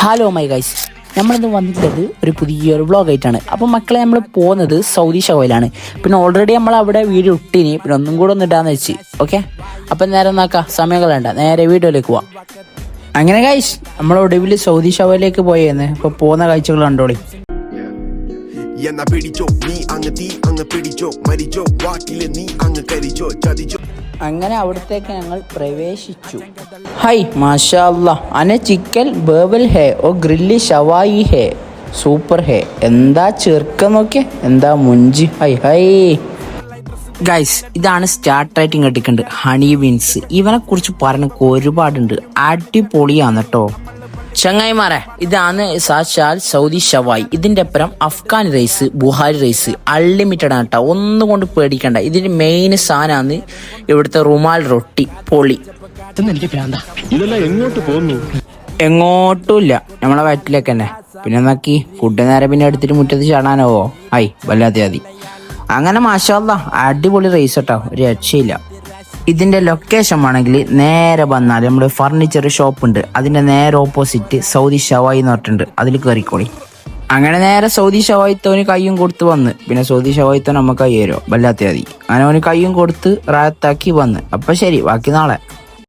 Hello my guys, നമ്മളിന്ന് വന്നിട്ടുള്ളത് ഒരു പുതിയൊരു വ്ളോഗായിട്ടാണ്. അപ്പം മക്കളെ, നമ്മൾ പോകുന്നത് സൗദി ഷവയിലാണ്. പിന്നെ ഓൾറെഡി നമ്മൾ അവിടെ വീഡിയോ ഇട്ടിനി, പിന്നെ ഒന്നും കൂടെ ഒന്ന് ഇടാന്ന് വെച്ച്. ഓക്കെ, അപ്പം നേരെ നോക്കാം, സമയം കളയണ്ട, നേരെ വീഡിയോയിലേക്ക് പോവാം. അങ്ങനെ ഗൈസ്, നമ്മൾ ഒടുവിൽ സൗദി ഷവയിലേക്ക് പോയെന്ന്. ഇപ്പോൾ പോകുന്ന കാഴ്ചകൾ കണ്ടോളി. എന്നാ പിടിച്ചോ നീ അങ്ങ് തീ അങ്ങ് പിടിച്ചോ മരിച്ചോ വാക്കില് നീ അങ്ങ് കരിച്ചോ ചതിച്ചോ. അങ്ങനെ അവിടത്തേക്ക് ഞങ്ങൾ പ്രവേശിച്ചു. ഹൈ മാഷാ അല്ലാ, അനെ ചിക്കൻ ബേബൽ ഹേ ഓ ഗ്രില്ലി ഷവായി ഹേ, സൂപ്പർ ഹേ. എന്താ ചെറുക്കം നോക്കിയേ, എന്താ മുഞ്ചി. ഹൈ ഹൈ ഗൈസ്, ഇതാണ് സ്റ്റാർട്ടായിട്ട് ഇങ്ങോട്ടിട്ടുണ്ട് ഹണി ബീൻസ്. ഇവനെ കുറിച്ച് പറഞ്ഞ ഒരുപാടുണ്ട്, അടിപൊളിയാണ് കേട്ടോ ചങ്ങായിമാരെ. ഇതാണ് സാക്ഷാൽ സൗദി ഷവായി. ഇതിന്റെ അപ്പുറം Afghan rice, Buhari rice unlimited ആണ് കേട്ടോ, ഒന്നും കൊണ്ട് പേടിക്കണ്ട. ഇതിന്റെ മെയിൻ സാധനമാണ് ഇവിടുത്തെ റുമാൽ റൊട്ടി, പൊളി. എങ്ങോട്ടുമില്ല, നമ്മളെ വയറ്റിലേക്ക് തന്നെ. പിന്നെ നോക്കി ഫുഡ് നേരെ പിന്നെ എടുത്തിട്ട് മുറ്റത്ത് ചാടാനാവോ? ആയി വല്ലാതെ മതി. അങ്ങനെ മാഷാ അല്ലാ, അടിപൊളി റൈസ് കേട്ടോ, ഒരു രക്ഷയില്ല. ഇതിന്റെ ലൊക്കേഷൻ ആണെങ്കിൽ നേരെ വന്നാൽ നമ്മുടെ ഫർണിച്ചർ ഷോപ്പ് ഉണ്ട്, അതിന്റെ നേരെ ഓപ്പോസിറ്റ് സൗദി ഷവായി എന്ന് പറഞ്ഞിട്ടുണ്ട്, അതിൽ കയറിക്കോളി. അങ്ങനെ നേരെ സൗദി ഷവായിത്തോന് കയ്യും കൊടുത്ത് വന്ന്. പിന്നെ സൗദി ഷവായിത്തോൻ നമുക്ക് കൈ തരുമോ? വല്ലാത്ത മതി. അങ്ങനെ അവന് കയ്യും കൊടുത്ത് റാത്താക്കി വന്ന്. അപ്പം ശരി, ബാക്കി നാളെ.